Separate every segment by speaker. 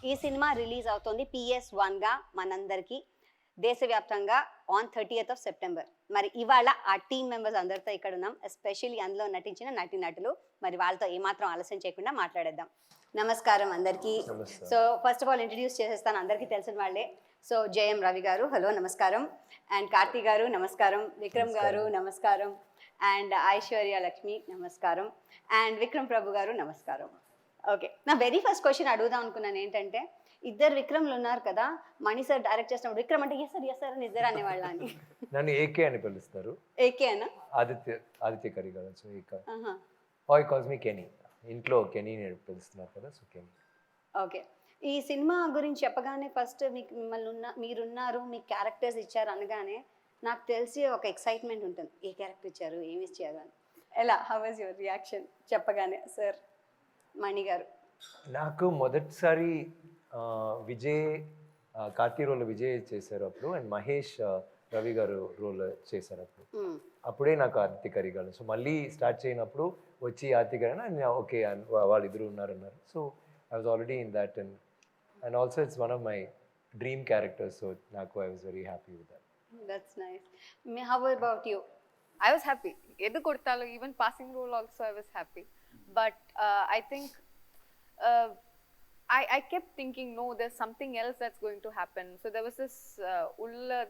Speaker 1: ఈ cinema release అవుతోంది PS1గా మనందరికీ దేశవ్యాప్తంగా ఆన్ 30th of September. మరి ఇవాళ ఆ టీమ్ మెంబర్స్ అందరితో ఇక్కడ ఉన్నాం, ఎస్పెషల్లీ అందులో నటించిన నటీనటులు. మరి వాళ్ళతో ఏమాత్రం ఆలస్యం చేయకుండా మాట్లాడేద్దాం. నమస్కారం అందరికీ. So first of all introduce చేసేస్తాను, అందరికీ తెలిసిన వాళ్ళే. సో జయం రవి గారు, హలో నమస్కారం. అండ్ కార్తి గారు నమస్కారం. విక్రమ్ గారు నమస్కారం. అండ్ ఐశ్వర్య లక్ష్మి నమస్కారం. అండ్ విక్రమ్ ప్రభు గారు నమస్కారం. ఓకే, నా వెరీ ఫస్ట్ క్వశ్చన్ అడుగుదాం అనుకున్నాను ఏంటంటే, ఇద్దరు విక్రమ్లు ఉన్నారు కదా, మణి సార్ డైరెక్ట్ చేసినప్పుడు విక్రమ్ అంటే ఎస్ సార్ అని ఇద్దరు అనేవాళ్ళ అని.
Speaker 2: నన్ను ఏకే అని పిలుస్తారు.
Speaker 1: ఏకే అనా?
Speaker 2: ఆదిత్య కరిగారు. సో ఏక ఆయ్ కాల్స్ మీ కెనీ. ఇంట్లో కెనీ నేను పిలుస్తున్నారు కదా, సో కెనీ.
Speaker 1: ఓకే, ఈ సినిమా గురించి చెప్పగానే ఫస్ట్ మిమ్మల్ని మీరున్నారు, మీ క్యారెక్టర్స్ ఇచ్చారు అనగానే నాకు తెలిసి ఒక ఎక్సైట్మెంట్ ఉంటుంది, ఏ క్యారెక్టర్ ఇచ్చారు, ఏమి ఇచ్చారు అని. ఎలా, హౌ వాజ్ యువర్ రియాక్షన్ చెప్పగానే? సార్ మణి గారు.
Speaker 2: నాకు మొదటిసారి విజయ్ కార్తీ రోల్ విజయ్ చేశారు అప్పుడు, అండ్ మహేష్ రవి గారు రోల్ చేశారు అప్పుడు. అప్పుడే నాకు ఆదిత్య కరిగారు. సో మళ్ళీ స్టార్ట్ చేయనప్పుడు వచ్చి ఆదిత్య కరిగారు, ఓకే వాళ్ళిద్దరు ఉన్నారన్నారు. So I was already in that, and also it's one of my dream characters. So నాకు I was very happy with that.
Speaker 1: That's nice. How about you?
Speaker 3: I was happy. Edu kodtalu, even passing role also I was happy. But I think I kept thinking, no, there's something else that's going to happen. So there was this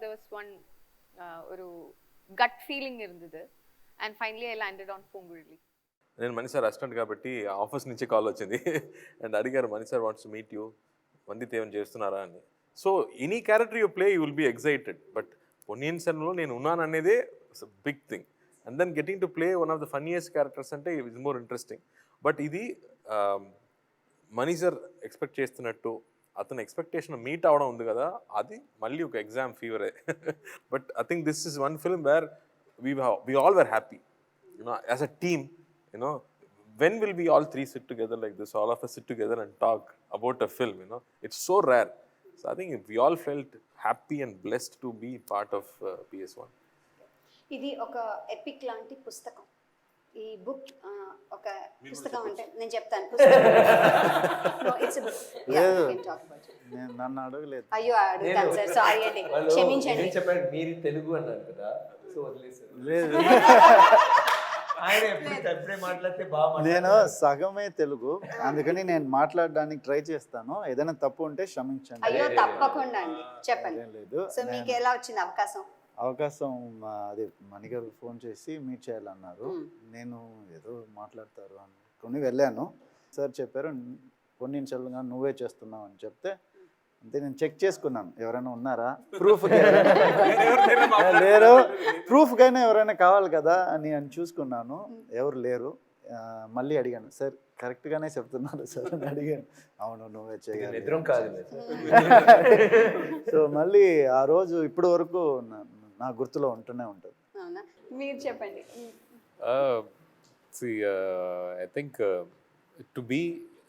Speaker 3: there was one gut feeling irundhudu, and finally I landed on Pongurli.
Speaker 4: నేను Mani sir assistant కాబట్టి office నుంచి call వచ్చింది and అడిగారు, Mani sir wants to meet you, Vandit ఏమైనా చేస్తున్నారా అని. So any character you play you will be excited, but పొన్నియిన్ సెల్వన్లో నేను ఉన్నాను అనేదే big thing. And then getting to play one of the funniest characters అంటే ఇట్స్ మోర్ ఇంట్రెస్టింగ్. బట్ ఇది మణి సార్ ఎక్స్పెక్ట్ చేస్తున్నట్టు అతని ఎక్స్పెక్టేషన్ మీట్ అవడం ఉంది కదా, అది మళ్ళీ ఒక ఎగ్జామ్ ఫీవరే. But I think this is one film where we all were happy, you know, as a team, you know. When will we all three sit together like this, all of us sit together and talk about a film, you know? It's so rare. So I think we all felt happy and blessed to be part of PS1.
Speaker 1: ఇది ఒక epic లాంటి పుస్తకం. ఈ book ఒక పుస్తకం అంటే నేను చెప్తాను.
Speaker 5: నన్ను అడగలేదు.
Speaker 1: అయ్యో అడుగుతాను సార్, సారీ అండి, క్షమించండి.
Speaker 2: చెప్పండి, మీరు తెలుగు అన్నారు కదా, సో వదిలేసారు.
Speaker 5: లేదు, నేను సగమే తెలుగు, అందుకని నేను మాట్లాడడానికి ట్రై చేస్తాను. ఏదైనా తప్పు ఉంటే క్షమించండి.
Speaker 1: అయ్యో తప్పకుండా అండి, చెప్పండి.
Speaker 5: లేదు,
Speaker 1: సో మీకు ఎలా వచ్చింది
Speaker 5: అవకాశం? అది మణిగారు ఫోన్ చేసి మీట్ చేయాలన్నారు. నేను ఏదో మాట్లాడతారు అనుకుని వెళ్ళాను. సార్ చెప్పారు, పొన్నియిన్ సెల్వన్ నువ్వే చేస్తున్నావు అని చెప్తే, అంతే నేను చెక్ చేసుకున్నాను, ఎవరైనా ఉన్నారా ప్రూఫ్ లేరు, ప్రూఫ్కైనా ఎవరైనా కావాలి కదా అని చూసుకున్నాను. ఎవరు లేరు. మళ్ళీ అడిగాను, సార్ కరెక్ట్గానే చెప్తున్నారు సార్ అని అడిగాను. అవును నువ్వే చేయాలి. సో మళ్ళీ ఆ రోజు ఇప్పటి వరకు నా గుర్తులో ఉంటూనే ఉంటుంది.
Speaker 1: మీరు చెప్పండి.
Speaker 6: See, I think to be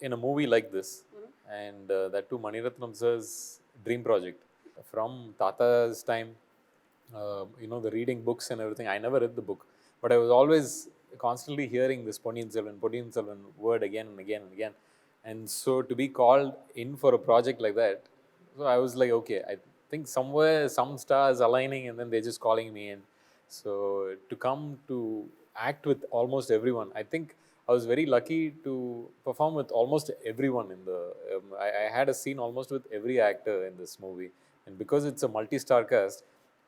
Speaker 6: in a movie like this, and that too Mani Ratnam sir's dream project from Tata's time, you know, the reading books and everything. I never read the book, but I was always constantly hearing this Ponniyin Selvan word again and again and again. And so to be called in for a project like that, so I was like, okay, I think somewhere some stars aligning, and then they're just calling me in. So to come to act with almost everyone, I think I was very lucky to perform with almost everyone in the I had a scene almost with every actor in this movie. And because it's a multi-star cast,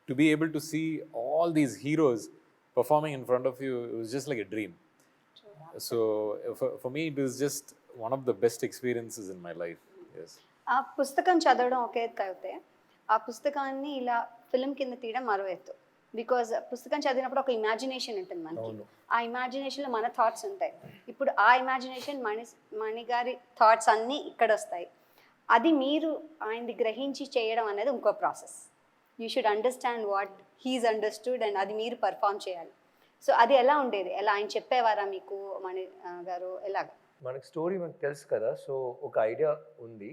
Speaker 6: to be able to see all these heroes performing in front of you, it was just like a dream. So for me, it was just one of the best experiences in my life. Yes.
Speaker 1: ఆ పుస్తకం చదవడం ఒక ఎత్తు అయితే, ఆ పుస్తకాన్ని ఇలా film కింద తీయడం మరో ఎత్తు. బికాజ్ పుస్తకం చదివినప్పుడు ఒక ఇమాజినేషన్ ఉంటుంది మనకి, ఆ ఇమాజినేషన్లో మన థాట్స్ ఉంటాయి. ఇప్పుడు ఆ ఇమాజినేషన్ మణి గారి థాట్స్ అన్నీ ఇక్కడ వస్తాయి. అది మీరు ఆయనది గ్రహించి చేయడం అనేది ఇంకో process. You should understand what he's understood, and అది మీరు పర్ఫామ్ చేయాలి. సో అది ఎలా ఉండేది? ఎలా ఆయన చెప్పేవారా మీకు మణి గారు? ఎలాగ?
Speaker 2: మనకు స్టోరీ మనకు తెలుసు కదా, సో ఒక ఐడియా ఉంది.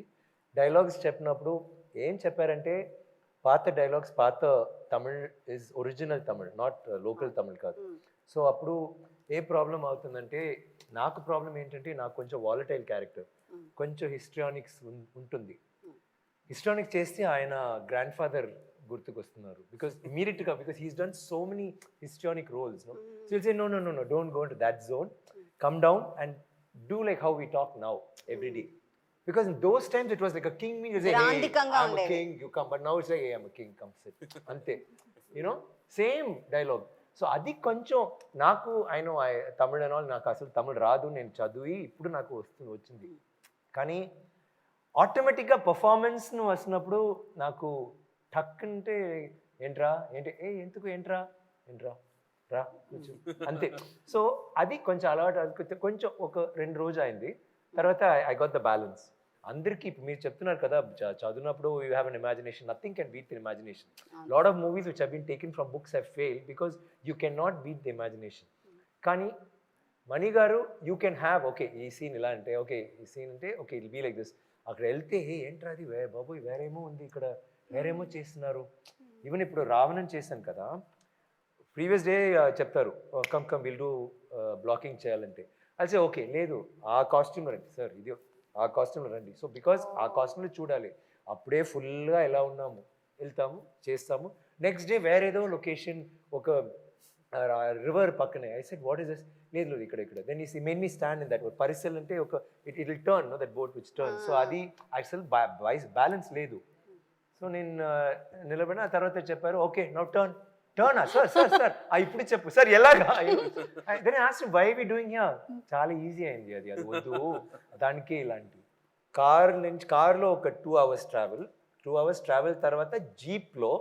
Speaker 2: డైలాగ్స్ చెప్పినప్పుడు ఏం చెప్పారంటే, పాత డైలాగ్స్, పాత Tamil is original Tamil, not local Tamil కాదు. సో అప్పుడు ఏ ప్రాబ్లం అవుతుందంటే, నాకు ప్రాబ్లం ఏంటంటే నాకు కొంచెం వాలటైల్ క్యారెక్టర్. కొంచెం హిస్ట్రానిక్స్ ఉంటుంది. హిస్టానిక్ చేస్తే ఆయన గ్రాండ్ ఫాదర్ గుర్తుకొస్తున్నారు బికాస్ ఇమీడియట్గా because he's done so many histrionic roles no so will say no no no no don't go to that zone come down and do like how we talk now every day because in those times it was like a king means
Speaker 1: గ్రాంధికంగా
Speaker 2: I'm a
Speaker 1: ఉండేది.
Speaker 2: King you come but now it's like I'm a king come sit అంతే you know same dialogue. So అది కొంచెం నాకు ఆయన తమిళ అని నాకు అసలు తమిళ రాదు, నేను చదివి ఇప్పుడు నాకు వచ్చింది. కానీ ఆటోమేటిక్గా పర్ఫార్మెన్స్ను వచ్చినప్పుడు నాకు టక్ అంటే ఏంట్రా ఎందుకు ఏంట్రా రా కొంచెం అంతే. సో అది కొంచెం అలవాటు కొంచెం ఒక 2 రోజు అయింది. తర్వాత ఐ గాట్ ద బ్యాలెన్స్. అందరికీ మీరు చెప్తున్నారు కదా చదివినప్పుడు you have an imagination, nothing can beat the imagination. Lot of movies which have been taken from books have fail because you can not beat the imagination. కానీ మణి గారు you can have okay ఈ scene ఇలా అంటే okay ఈ scene అంటే okay I'll be like this. అక్కడ వెళ్తే ఏంట్రా అది బాబోయ్ వేరేమో ఉంది, ఇక్కడ వేరేమో చేస్తున్నారు. ఈవెన్ ఇప్పుడు రావణన్ చేశాను కదా, ప్రీవియస్ డే చెప్తారు కమ్ విల్ డూ బ్లాకింగ్ చేయాలంటే అదే ఓకే లేదు ఆ కాస్ట్యూమ్లో రండి సార్, ఇది ఆ కాస్ట్యూమ్లో రండి. సో బికాస్ ఆ కాస్ట్యూమ్లో చూడాలి, అప్పుడే ఫుల్గా ఎలా ఉన్నాము వెళ్తాము చేస్తాము. నెక్స్ట్ డే వేరేదో లొకేషన్ ఒక రివర్ పక్కనే. I said what is this, లేదు ఇక్కడ దెన్ ఈ main me stand in that parcel అంటే ఒక it will turn no that boat which turn. So అది అసలు బ్యాలెన్స్ లేదు. సో నేను నిలబడిన తర్వాత చెప్పారు ఓకే నౌ టర్న్ సార్ ఇప్పుడు చెప్పు సార్ ఎలాగా. Then asked why we doing here, చాలా ఈజీ అయింది అది వద్దు దానికే ఇలాంటి. కార్లో ఒక 2 hours ట్రావెల్ తర్వాత జీప్లో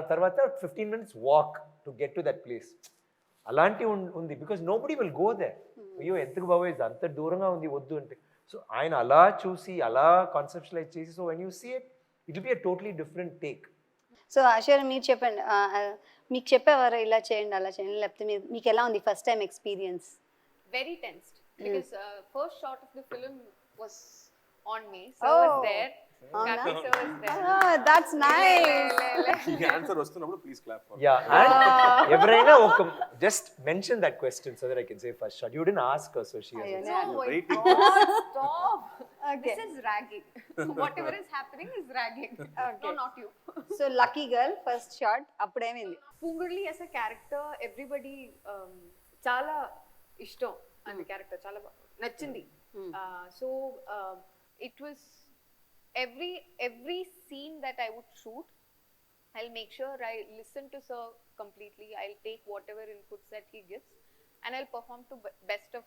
Speaker 2: తర్వాత 15 minutes walk to get to that place. అలాంటి ఉంది because nobody will go there. అయ్యో ఎందుకు బాబోయ్ అంత దూరంగా ఉంది వద్దు అంటే. సో ఆయన అలా చూసి అలా కాన్సెప్షనలైజ్ చేసి so when you see it will be a totally different take.
Speaker 1: So ఆశర్ మీరు చెప్పండి, మీకు చెప్పేవారు ఇలా చేయండి అలా చేయండి, లేకపోతే మీకు ఎలా ఉంది first time experience?
Speaker 3: Very tensed because first shot of the film was on me, so
Speaker 1: Oh.
Speaker 3: was there. Karthi sir was there.
Speaker 1: That's nice.
Speaker 4: ఈ ఆన్సర్ వస్తున్నప్పుడు please clap for.
Speaker 2: Yeah, and ఎవరైనా ఒక just mention that question so that I can say first shot. You didn't ask her, so she has.
Speaker 1: Yeah.
Speaker 3: Oh my
Speaker 4: Waiting.
Speaker 3: God, stop.
Speaker 1: Okay.
Speaker 3: This is ragging. Whatever is happening is ragging.
Speaker 1: Okay.
Speaker 3: No, not you.
Speaker 1: So lucky girl first shot అప్పుడేమైంది?
Speaker 3: Pungurli as a character, everybody చాలా ఇష్టం and character చాలా నచ్చింది. So it was every scene that I would shoot, I'll make sure I listen to sir completely. I'll take whatever inputs that he gives and I'll perform to best of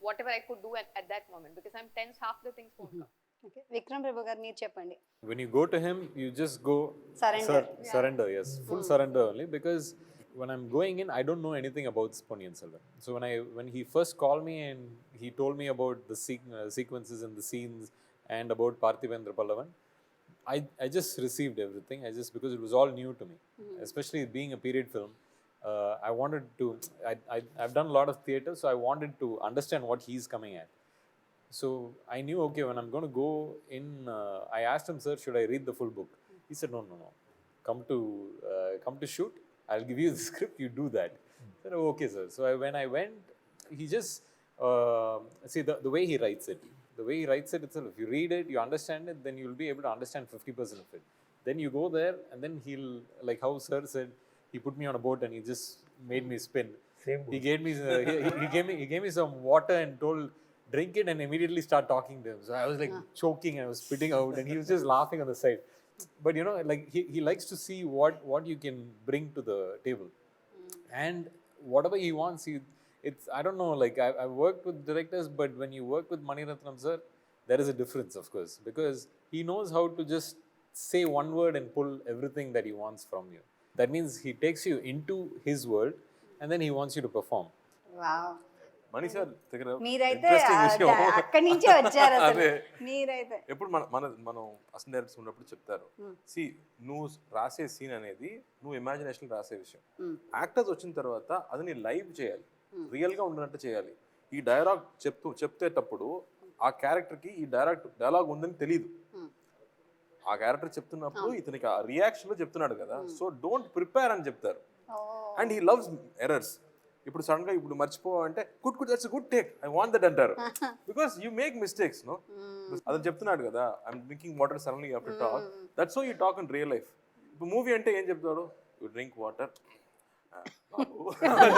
Speaker 3: whatever I could do at that moment because I'm tense, half the things won't come.
Speaker 1: Okay Vikram Prabhu గారు మీరు చెప్పండి.
Speaker 6: When you go to him, you just go
Speaker 1: Surrender.
Speaker 6: surrender, yes, full surrender only. Because when I'm going in, I don't know anything about Ponniyin Selvan. So when he first called me and he told me about the sequences and the scenes and about Parthivendra's Pallavan, I just received everything. Because it was all new to me, especially being a period film. I wanted to. I've done a lot of theatre, so I wanted to understand what he's coming at. So I knew, okay, when I'm going to go in, I asked him, sir, should I read the full book? He said, no. Come to shoot. I'll give you the script. You do that. I said, oh, okay, sir. So when I went, he just see the way he writes it. The way he writes it itself. If you read it, you understand it, then you'll be able to understand 50% of it. Then you go there, and then he'll, like how sir said, he put me on a boat and he just made me spin.
Speaker 2: Same boat.
Speaker 6: He gave me he gave me some water and told, drink it and immediately start talking to him. So I was like choking and I was spitting out and he was just laughing on the side. But you know, like he likes to see what you can bring to the table. And whatever he wants, it's I don't know, like I've worked with directors, but when you work with Ratnam sir, there is a difference, of course, because he knows how to just say one word and pull everything that he wants from you. That means he takes you into his world and then he wants you to perform.
Speaker 1: Wow,
Speaker 4: Mani sir దగ్గర
Speaker 1: మీరైతే
Speaker 4: interesting విషయం.
Speaker 1: అక్కడి నుంచే వచ్చారు అసలు.
Speaker 4: అదే.
Speaker 1: మీరైతే
Speaker 4: ఎప్పుడు మనం అసలు డైరెక్టర్స్ ఉన్నప్పుడు చెప్తారు, సి నువ్వు రాసే సీన్ అనేది నువ్వు ఇమాజినేషన్ రాసే విషయం. యాక్టర్స్ వచ్చిన తర్వాత అది నీ లైవ్ చేయాలి, రియల్ గా ఉన్నట్టు చేయాలి. ఈ డైలాగ్ చెప్తేటప్పుడు ఆ క్యారెక్టర్ కి ఈ డైలాగ్ ఉందని తెలియదు. ఆ క్యారెక్టర్ చెప్తున్నప్పుడు ఇతనికి ఆ రియాక్షన్ లో చెప్తున్నాడు కదా, సో డోంట్ ప్రిపేర్ అని చెప్తారు. And he loves errors. ఇప్పుడు సడన్ గా ఇప్పుడు మర్చిపోవాలంటే good that's good take I want that అంటారు because you make mistakes no అతను చెప్తున్నాడు కదా I'm drinking water suddenly you have to talk that's how you talk in real life. ఇప్పుడు movie అంటే ఏం చెప్తాడు, యూ డ్రింక్ వాటర్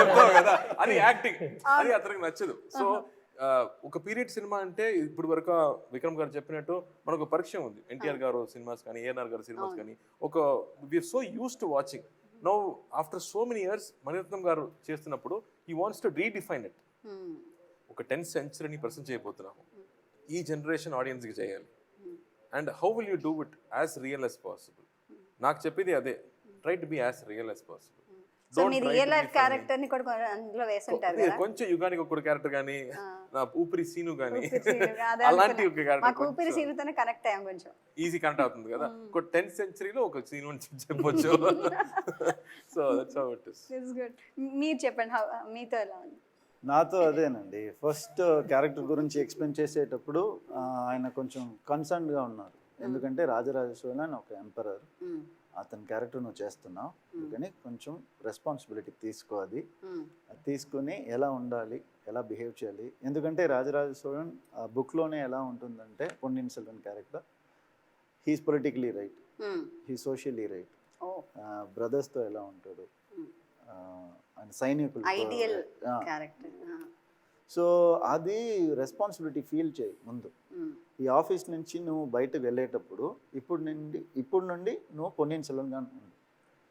Speaker 4: చెప్తావు కదా, అది యాక్టింగ్, అది అతనికి నచ్చదు. సో ఒక పీరియడ్ సినిమా అంటే ఇప్పుడు వరకు విక్రమ్ గారు చెప్పినట్టు మనకు పరిచయం ఉంది, ఎన్టీఆర్ గారు సినిమాస్ కానీ ఏఎన్ఆర్ గారు సినిమాస్ కానీ ఒక we are so use to watching. Now after so many years Mani Ratnam గారు చేస్తున్నప్పుడు he wants to redefine it. ఒక 10th సెంచరీని ప్రజెంట్ చేయబోతున్నాము, ఈ జనరేషన్ ఆడియన్స్కి చేయాలి. And how will you do it as real as possible. నాకు చెప్పేది అదే, try to be as real as possible.
Speaker 1: So మీ రియల్ లైఫ్ క్యారెక్టర్ ని కూడా అందులో వేసుంటారు కదా,
Speaker 4: కొంచెం యుగానికి ఒక క్యారెక్టర్ కానీ నా ఊపిరి సీను కానీ అలాంటి ఒక క్యారెక్టర్
Speaker 1: ఊపిరి సీనుతోనే కనెక్ట్ అయ్యాం, కొంచెం
Speaker 4: ఈజీ కనెక్ట్ అవుతుంది కదా. ఒక 10th సెంచరీలో ఒక సీన్ చెప్పొచ్చు. So that's how it is.
Speaker 1: It's good. మీరు చెప్పండి, మీతో ఎలా ఉంది?
Speaker 5: నాతో అదేనండి, ఫస్ట్ క్యారెక్టర్ గురించి ఎక్స్ప్లెయిన్ చేసేటప్పుడు ఆయన కొంచెం కన్సర్న్గా ఉన్నారు. ఎందుకంటే రాజరాజేశ్వరి అని ఒక ఎంపరర్, అతని క్యారెక్టర్ నువ్వు చేస్తున్నావు, అందుకని కొంచెం రెస్పాన్సిబిలిటీ తీసుకో, అది తీసుకుని ఎలా ఉండాలి, ఎలా బిహేవ్ చేయాలి. ఎందుకంటే రాజరాజేశ్వరన్ బుక్లోనే ఎలా ఉంటుందంటే Ponniyin Selvan character, he's politically right, he socially right, బ్రదర్స్తో ఎలా ఉంటాడు, అండ్ సైనికులు,
Speaker 1: ఐడియల్ క్యారెక్టర్.
Speaker 5: సో అది రెస్పాన్సిబిలిటీ ఫీల్ చేయి ముందు. ఈ ఆఫీస్ నుంచి నువ్వు బయటకు వెళ్ళేటప్పుడు ఇప్పుడు నుండి నువ్వు పొన్నియిన్ సెల్వన్గా ఉండు,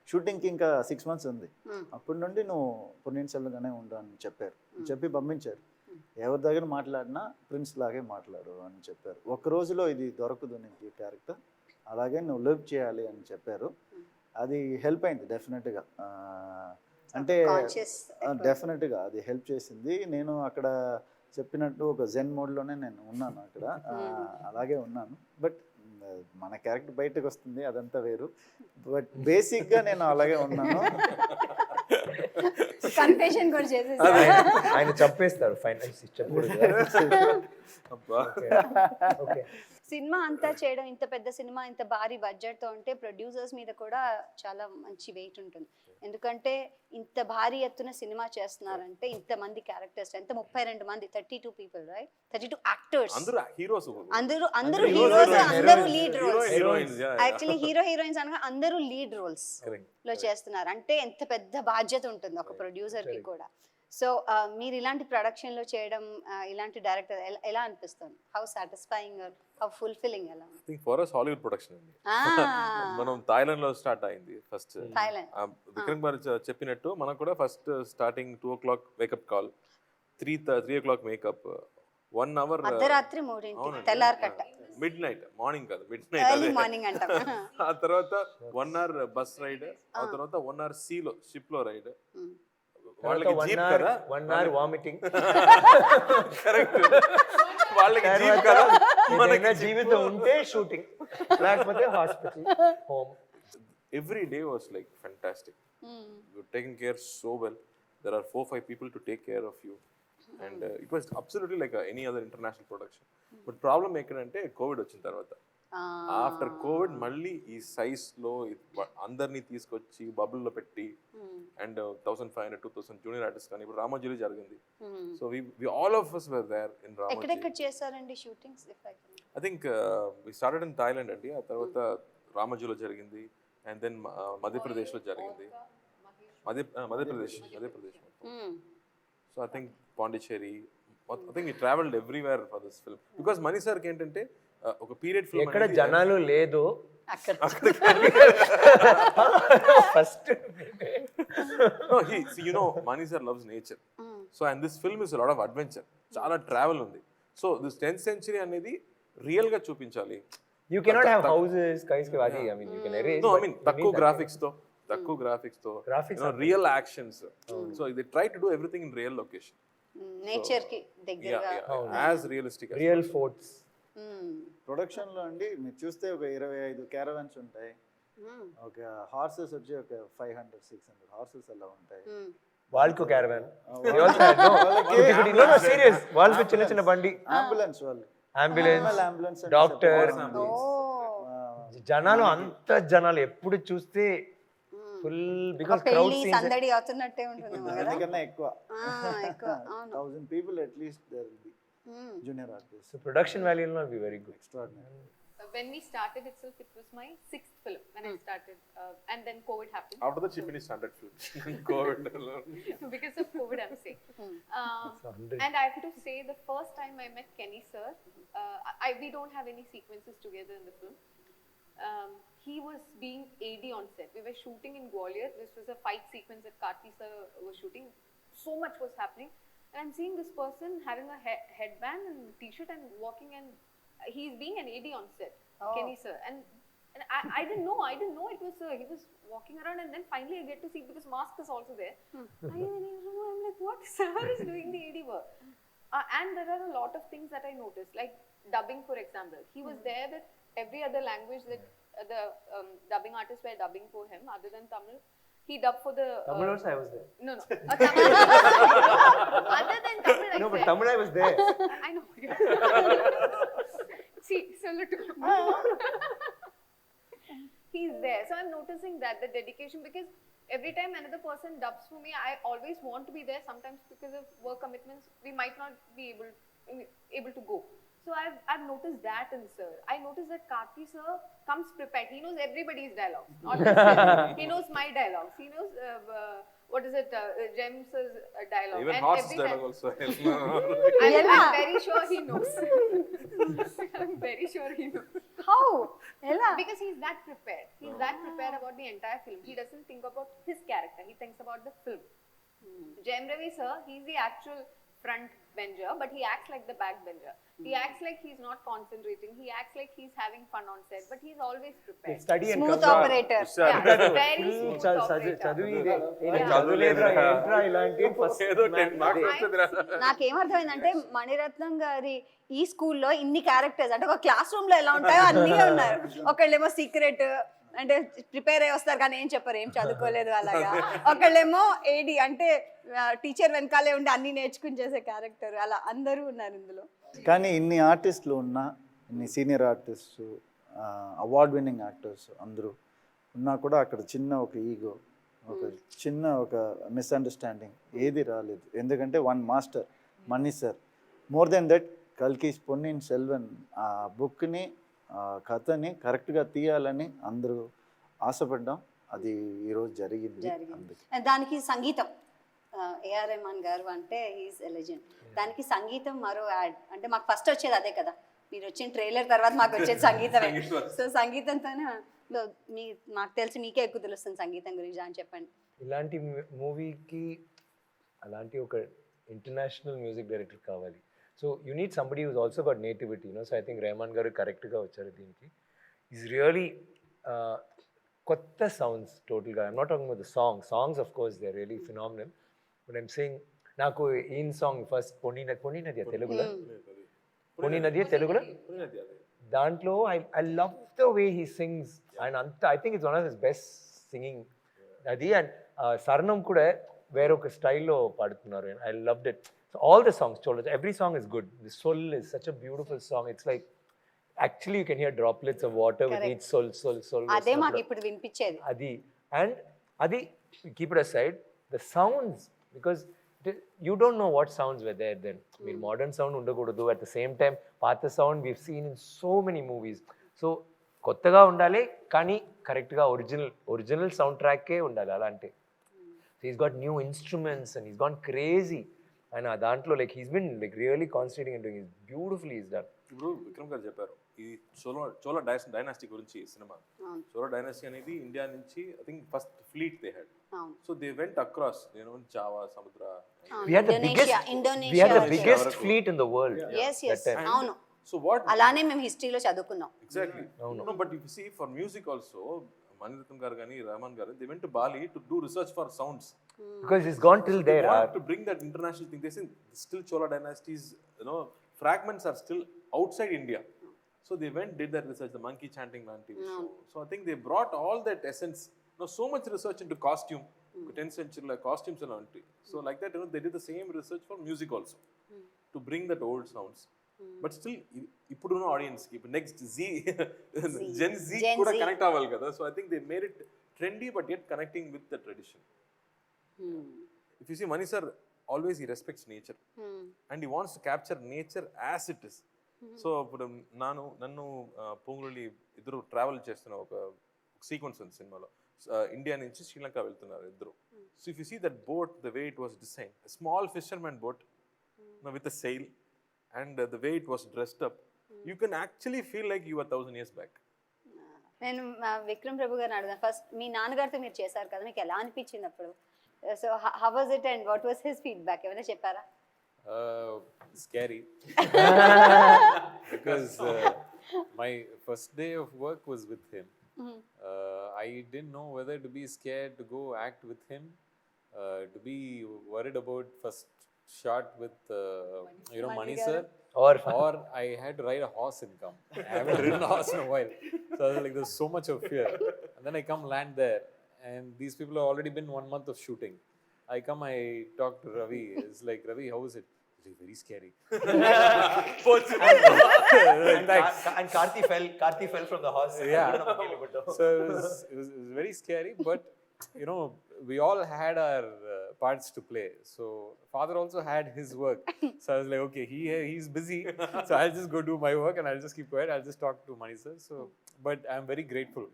Speaker 5: షూటింగ్కి ఇంకా 6 months ఉంది, అప్పటి నుండి నువ్వు పొన్నియిన్ సెల్వన్గానే ఉండు అని చెప్పారు. చెప్పి పంపించారు. ఎవరి దగ్గర మాట్లాడినా ప్రిన్స్ లాగే మాట్లాడు అని చెప్పారు. ఒక రోజులో ఇది దొరకదు నీకు ఈ క్యారెక్టర్, అలాగే నువ్వు లివ్ చేయాలి అని చెప్పారు. అది హెల్ప్ అయింది డెఫినెట్గా, అంటే డెఫినెట్గా అది హెల్ప్ చేసింది. నేను అక్కడ చెప్పినట్టు ఒక జెన్ మోడ్లోనే నేను ఉన్నాను అక్కడ, అలాగే ఉన్నాను. బట్ మన క్యారెక్టర్ బయటకు వస్తుంది, అదంతా వేరు. బట్ బేసిక్గా నేను అలాగే ఉన్నాను.
Speaker 1: కన్ఫెషన్ కూడా చేసేసి
Speaker 2: ఆయన చంపేస్తారు ఫైనల్ సిస్టమ్ కూడా.
Speaker 1: సినిమా అంతా చేయడం, ఇంత పెద్ద సినిమా ఇంత భారీ బడ్జెట్తో ఉంటే ప్రొడ్యూసర్స్ మీద కూడా చాలా మంచి వెయిట్ ఉంటుంది. ఎందుకంటే ఇంత భారీ ఎత్తున సినిమా చేస్తున్నారంటే ఇంతమంది క్యారెక్టర్స్, ఎంత 32 మంది, 32 people, రైట్? 32 యాక్టర్స్, అందరూ హీరోస్, అందరూ lead roles. Actually hero heroines అనగా అందరూ లీడ్ రోల్స్ లో చేస్తున్నారు అంటే ఎంత పెద్ద బాధ్యత ఉంటుంది ఒక ప్రొడ్యూసర్ కి కూడా. సో మీరు ఇలాంటి ప్రొడక్షన్ లో చేయడం, ఇలాంటి డైరెక్టర్ ఎలా అనిపిస్తుంది? How satisfying, how fulfilling? ఎలా?
Speaker 4: I think for us Hollywood production అండి. మనం థాయిలాండ్ లో స్టార్ట్ అయింది ఫస్ట్. విక్రమ్ గారు చెప్పినట్టు మనకు కూడా first starting 2 o'clock wake up call, 3 o'clock makeup, 1 hour
Speaker 1: అర్ధరాత్రి 3 తెల్లారకట్ట,
Speaker 4: మిడ్ నైట్, మార్నింగ్ కాదు మిడ్ నైట్,
Speaker 1: మార్నింగ్ అంటాం.
Speaker 4: ఆ తర్వాత 1 hour బస్ రైడ్, ఆ తర్వాత 1 hour సీలో షిప్ లో రైడ్, వాళ్ళకి జీప్ కదా,
Speaker 2: 1 hour వామిటింగ్,
Speaker 4: కరెక్ట్, వాళ్ళకి జీప్ కదా,
Speaker 2: మనకి జీవితం ఉంటే షూటింగ్, లేకపోతే hospital, home.
Speaker 4: Every day was like fantastic. You're taking care so well. There are 4-5 people to take care of you, and it was absolutely like any other international production. But problem ekadante COVID వచ్చిన తర్వాత, after Covid మళ్ళీ ఈ size లో అందరినీ తీసుకొచ్చి bubble లో పెట్టి, and 1500-2000 junior artist కానీ ఇప్పుడు రామోజీలో జరిగింది. So we all of us were there in Ramoji.
Speaker 1: ఎక్కడెక్కడ చేశారండి shootings?
Speaker 4: I think we started in Thailand అండి, ఆ తర్వాత రామోజీలో జరిగింది, అండ్ దెన్ మధ్యప్రదేశ్ లో జరిగింది, Madhya Pradesh. So I think Pondicherry, I think we travelled everywhere for this film. Because Mani sir కి ఏంటంటే ఒక పీరియడ్ ఫిల్మ్,
Speaker 2: ఎక్కడ జనాలు లేదు first.
Speaker 4: You know Mani sir loves nature. So and this film is lot of adventure, చాలా travel ఉంది. సో దిస్ 10th century అనేది real గా చూపించాలి.
Speaker 2: You cannot have houses, skyscraper. I mean, you can erase.
Speaker 4: No, I mean, తక్కువ graphics తో, you know, real actions. So they try to do everything in real location.
Speaker 1: Nature కి దగ్గరగా,
Speaker 4: as realistic as
Speaker 2: real forts.
Speaker 5: Production లో అండి మీరు చూస్తే ఒక 25 caravans ఉంటాయి, ఒక హార్సెస్ వచ్చి ఒక 500-600 హార్సెస్ అలా ఉంటాయి.
Speaker 2: వాళ్ళకు క్యారవాన్, సీరియస్, వాళ్ళకు చిన్న చిన్న బండి,
Speaker 5: అంబులెన్స్, వాళ్ళు
Speaker 2: అంబులెన్స్, డాక్టర్, జనాలు అంత జనాలు ఎప్పుడు చూస్తే ఫుల్ బికాస్ క్రౌడ్
Speaker 1: పెళ్లి
Speaker 2: సీన్స్
Speaker 1: సందడి అవుతున్నట్టే ఉంటుంది కదా.
Speaker 5: దానికన్నా ఎక్కువ
Speaker 1: ఎక్కువ అవును.
Speaker 5: 1000 people at least there will be junior artists.
Speaker 2: So production value will not be very good.
Speaker 5: Extraordinary.
Speaker 3: When we started itself, it was my 6th film when I started, and then COVID happened.
Speaker 4: After that, she finished 100 films. COVID.
Speaker 3: Because of COVID, I'm saying.
Speaker 2: It's 100.
Speaker 3: And I have to say, the first time I met Kenny sir, we don't have any sequences together in the film. He was being AD on set. We were shooting in Gwalior. This was a fight sequence that Karthi sir was shooting. So much was happening. And I'm seeing this person having a headband and t-shirt and walking, and he's being an AD on set, Kenny sir. And I didn't know it was sir. He was walking around, and then finally I get to see, because mask is also there. I'm like, what? Sir is doing the AD work. And there are a lot of things that I noticed, like dubbing, for example. He was there with every other language that the dubbing artists were dubbing for him, other than Tamil. He dubbed for the...
Speaker 2: Tamil also I was there.
Speaker 3: No. Tamil. Other than Tamil, I
Speaker 2: No, but
Speaker 3: said.
Speaker 2: Tamil I was there.
Speaker 3: I know. See, salute. He's there. So I'm noticing that, the dedication, because every time another person dubs for me, I always want to be there. Sometimes because of work commitments, we might not be able to go. So I've noticed that in sir. I noticed that Karthi sir comes prepared. He knows everybody's dialogues. Not just his. He knows my dialogues. He knows what is it? Jem's dialogue.
Speaker 4: Even
Speaker 3: And
Speaker 4: Horse
Speaker 3: every
Speaker 4: dialogue
Speaker 3: time-
Speaker 4: also.
Speaker 3: I'm very sure he knows. I'm very sure he knows.
Speaker 1: How? ఎలా?
Speaker 3: Because he's that prepared. He's that prepared about the entire film. He doesn't think about his character. He thinks about the film. Jem Ravi sir, he's the actual front bencher, but he acts like the back bencher. He acts like he's not concentrating. He acts like he's having fun on set, but he's always prepared.
Speaker 2: Study and
Speaker 1: smooth operator.
Speaker 3: Yeah, very smooth operator.
Speaker 2: చదివి
Speaker 4: చదువులేదురా.
Speaker 2: ఏంట్రా ఇలాంటి first
Speaker 4: ఏదో 10 marks వస్తుందిరా.
Speaker 1: నాకేమర్థమైందంటే మణిరత్నం గారి ఈ స్కూల్లో ఇన్ని characters, అంటే ఒక క్లాస్ రూమ్ లో ఎలా ఉంటాయో అన్నీ ఉన్నారు. ఒకళ్ళేమో సీక్రెట్, అంటే ప్రిపేర్ అయ్యి వస్తారు కానీ ఏం చెప్పరు, ఏం చదువుకోలేదు అలాగా. ఒకళ్ళేమో ఏడి, అంటే టీచర్ వెనకాలే ఉండి అన్ని నేర్చుకుని చేసే క్యారెక్టర్. అలా అందరూ ఉన్నారు ఇందులో.
Speaker 5: కానీ ఇన్ని ఆర్టిస్టులు ఉన్నా, ఇన్ని senior artist, award winning actors అందరూ ఉన్నా కూడా అక్కడ చిన్న ఒక ఈగో, ఒక మిస్అండర్స్టాండింగ్ ఏది రాలేదు. ఎందుకంటే one master Mani sir, more then that Kalki's Ponniyin Selvan ఆ బుక్ని, కథని కరెక్ట్గా తీయాలని అందరూ ఆశపడ్డాం. అది ఈరోజు జరిగింది. అందుకే
Speaker 1: దానికి సంగీతం ఏఆర్ రెహమాన్ గారు అంటే హీస్ ఎ లెజెండ్. దానికి సంగీతం మరో యాడ్, అంటే మాకు ఫస్ట్ వచ్చేది అదే కదా, మీరు వచ్చిన ట్రైలర్ తర్వాత మాకు వచ్చేది సంగీతమే. సో సంగీతంతోనే మాకు తెలిసి మీకే ఎక్కువ తెలుస్తుంది సంగీతం గురించి అని చెప్పండి.
Speaker 2: ఇలాంటి మూవీకి అలాంటి ఒక ఇంటర్నేషనల్ మ్యూజిక్ డైరెక్టర్ కావాలి. So you need somebody who's also got nativity, so I think Rahman గారు కరెక్ట్గా వచ్చారు దీనికి. ఈజ్ రియలీ కొత్త సౌండ్స్ టోటల్గా. I'm not talking about the songs of course they are really phenomenal, but I'm saying నాకు ఈయన song first పొన్ని నదియా తెలుగులో, పొన్ని నదియా తెలుగులో, దాంట్లో I love the way he sings. And అంత I think it's one of his best singing అది. And సర్నం కూడా వేరొక స్టైల్లో పాడుతున్నారు. I loved it. So all the songs, every song is good. The Soul is such a beautiful song. It's like actually you can hear droplets of water with each soul.
Speaker 1: అదే మాకు ఇప్పుడు వినిపించేది.
Speaker 2: Adi and adi, keep it aside. The sounds, because you don't know what sounds were there then. Meer modern sound undakudu. At the same time, paatha sound we've seen in so many movies. So kottaga undali kani correct ga original soundtrack ke undali alante. So he's got new instruments and he's gone crazy. And దాంట్లో like he's been like really concentrating and doing it beautifully. He's done.
Speaker 4: ఇప్పుడు విక్రమ్ గారు చెప్పారు ఈ Chola dynasty గురించి cinema. Chola dynasty అనేది India నుంచి I think first fleet they had. So they went across Java సముద్ర.
Speaker 2: We had the biggest fleet in the world.
Speaker 1: Yes. అవును.
Speaker 4: So what?
Speaker 1: అలానే మేము హిస్టరీలో చదువుకున్నాం.
Speaker 4: Exactly. No, but if you see for music also, Mani Ratnam గారు కానీ రెహమాన్ గారు, they went to Bali to do research for sounds.
Speaker 2: Because it's gone till there.
Speaker 4: They want to bring that international thing. They say still Chola dynasties, fragments are still outside India. So they went, did that research, the monkey chanting man TV show. So I think they brought all that essence. So much research into costume, 10th century like costumes and all. So like that, they did the same research for music also, to bring that old sounds. But still, ఇప్పుడున్న audience కి, ఇప్పుడు next Gen Z కూడా connect అవ్వాలి కదా. So I think they made it trendy but yet connecting with the tradition. If you see Mani sir, always he respects nature and he wants to capture nature as it is. So ఇప్పుడు నన్ను పొంగులి ఇద్దరు travel చేస్తున్న ఒక sequence ఉంది సినిమాలో. India నుంచి శ్రీలంక వెళ్తున్నారు ఇద్దరు. So if you see that boat, the way it was design, small fishermen boat with a sail and the way it was dressed up, you can actually feel like you are 1000 years back.
Speaker 1: నేను విక్రమ్ ప్రభు గారిని అడుగుతాను. First మీ నాన్నగారితో మీరు చేశారు కదా, మీకు ఎలా అనిపించింది అప్పుడు? So how was it and what was his feedback? ఏమైనా చెప్పారా?
Speaker 6: Scary. Because my first day of work was with him. I didn't know whether to be scared to go act with him, to be worried about first shot with Mani sir, or I had to ride a horse and come. I haven't ridden a horse in a while, so I was like, there's so much of fear. And then I come land there, and these people have already been 1 month of shooting. I come, I talk to Ravi. It's like, Ravi, how is it? It's very scary.
Speaker 2: And Karthi fell from the horse.
Speaker 6: Yeah. So it was very scary, but we all had our parts to play. So father also had his work. So I was like, okay, he's busy, so I'll just go do my work and I'll just keep quiet. I'll just talk to Mani sir. So, but I'm very grateful,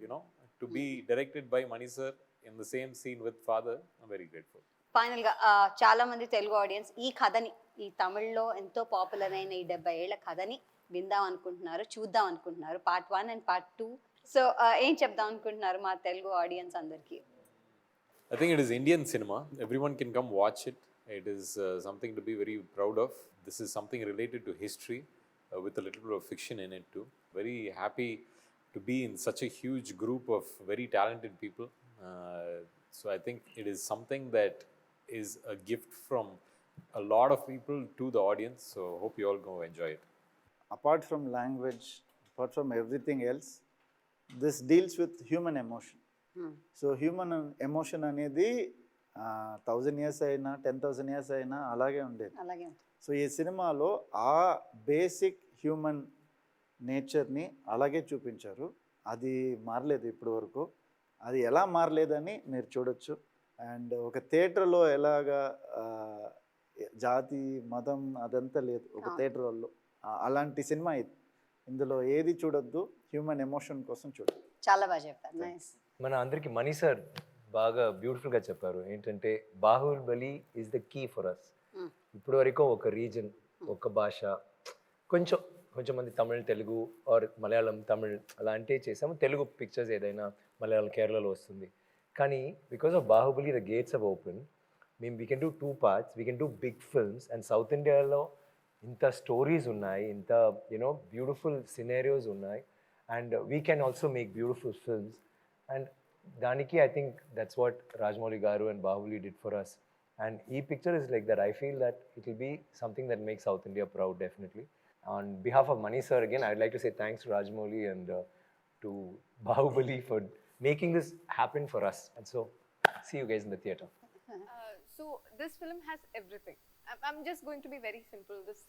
Speaker 6: to be directed by Mani sir in the same scene with father. I'm very grateful.
Speaker 1: Final గా చాలా మంది Telugu audience ఈ కథని, ఈ తమిళ్లో ఎంతో popular అయిన ఈ 70 ఏళ్ల కథని విందాం అనుకుంటున్నారు, చూద్దాం అనుకుంటున్నారు, పార్ట్ 1 అండ్ పార్ట్ 2. సో ఏం చెప్దాం అనుకుంటున్నారు మా తెలుగు ఆడియన్స్ అందరికి?
Speaker 6: I think it is Indian cinema. Everyone can come watch it. It is something to be very proud of. This is something related to history with a little bit of fiction in it too. Very happy to be in such a huge group of very talented people. So I think it is something that is a gift from a lot of people to the audience. So hope you all go enjoy it.
Speaker 5: Apart from language, apart from everything else, this deals with human emotion. So human emotion అనేది 1000 years అయినా 10,000 years అయినా అలాగే ఉండేది. So ఈ సినిమాలో ఆ basic human నేచర్ని అలాగే చూపించారు. అది మారలేదు ఇప్పటి వరకు. అది ఎలా మారలేదని మీరు చూడొచ్చు. అండ్ ఒక థియేటర్లో ఎలాగా జాతి మతం అదంతా లేదు ఒక థియేటర్ వాళ్ళు. అలాంటి సినిమా ఇది. ఇందులో ఏది చూడొద్దు, హ్యూమన్ ఎమోషన్ కోసం చూడొద్దు.
Speaker 1: చాలా బాగా చెప్పారు. నైస్.
Speaker 2: మన అందరికి మనీ సార్ బాగా బ్యూటిఫుల్గా చెప్పారు. ఏంటంటే Baahubali is the key for us. ఇప్పుడు వరకు ఒక రీజన్, ఒక భాష, కొంచెం మంది తమిళ్, తెలుగు ఆర్ మలయాళం, తమిళ్ అలాంటివి చేసాము. తెలుగు పిక్చర్స్ ఏదైనా మలయాళం, కేరళలో వస్తుంది. కానీ because of Baahubali the gates of open. We can do 2 parts, we can do big films. And south ఇండియాలో ఇంత స్టోరీస్ ఉన్నాయి, ఇంత బ్యూటిఫుల్ సినారియోస్ ఉన్నాయి. And we can also make beautiful films. And దానికి I think that's what Rajamouli garu and Bahubali did for us. And e picture is like that. I feel that it will be something that makes South India proud, definitely. On behalf of Mani sir, again, I'd like to say thanks to Rajamouli and to Bahubali for making this happen for us. And so, see you guys in the theatre.
Speaker 3: So this film has everything. I'm just going to be very simple. This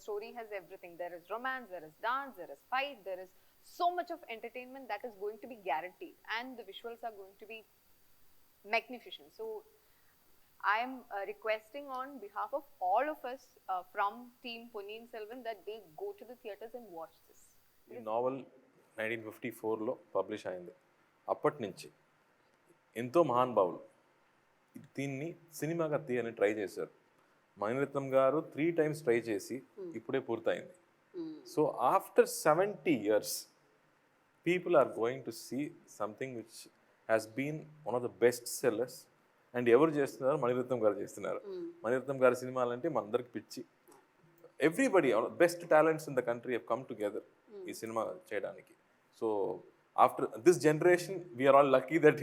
Speaker 3: story has everything. There is romance, there is dance, there is fight, there is so much of entertainment that is going to be guaranteed, and the visuals are going to be magnificent. So I am requesting on behalf of all of us from team Ponniyin Selvan that they go to the theatres and watch this.
Speaker 4: ఈ naval 1954లో publish అయింది. అప్పటి నుంచి ఎంతో మహానుభావులు దీన్ని సినిమాగా తీయని try చేశారు. మణిరత్నం గారు 3 times ట్రై చేసి ఇప్పుడే పూర్తయింది. So after 70 years people are going to see something which has been one of the best sellers. And ఎవరు చేస్తున్నారు? మణిరత్నం గారు చేస్తున్నారు. మణిరత్నం గారి సినిమాలంటే మనందరికి పిచ్చి. Everybody best talents in the country have come together ఈ సినిమా చేయడానికి. So after this generation we are all lucky that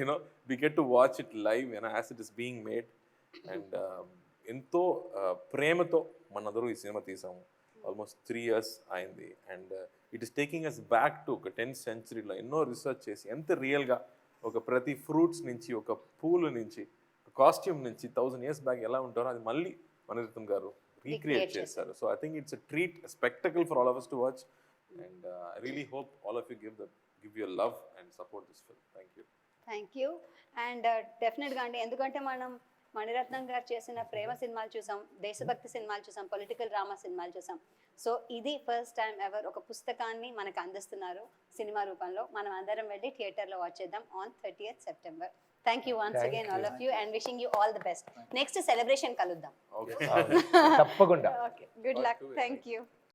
Speaker 4: we get to watch it live as it is being made. And ఎంతో ప్రేమతో మనందరూ ఈ సినిమా తీసాము. ఆల్మోస్ట్ 3 years అయింది. And it is taking us back to ఒక 10th centuryలో ఎన్నో రీసెర్చ్ చేసి ఎంత రియల్గా ఒక ప్రతి ఫ్రూట్స్ నుంచి, ఒక పూలు నుంచి, కాస్ట్యూమ్ నుంచి 1000 years బ్యాక్ ఎలా ఉంటారో అది మళ్ళీ మణిరత్నం గారు రీక్రియేట్ చేస్తారు. So I think it's a treat, spectacle for all of us to watch. And I really hope all of you give your love and support this film. Thank you.
Speaker 1: Thank you. And డెఫినెట్గా అండి, ఎందుకంటే మనం మణిరత్నం గారు చేసిన ప్రేమ సినిమాలు చూసాం, దేశభక్తి సినిమాలు చూసాం, పొలిటికల్ డ్రామా సినిమాలు చూసాం. సో ఇది ఫస్ట్ టైం ఎవర్ ఒక పుస్తకాన్ని మనకు అందిస్తున్నారు సినిమా రూపంలో. మనం అందరం వెళ్ళి థియేటర్లో వాచ్ చేద్దాం on 30th September. Thank you once
Speaker 2: Thank
Speaker 1: again
Speaker 2: you.
Speaker 1: All of you and wishing you all the best. Next celebration కలుద్దాం.
Speaker 4: ఓకే
Speaker 2: తప్పకుండా.
Speaker 1: Okay, good luck. Thank you.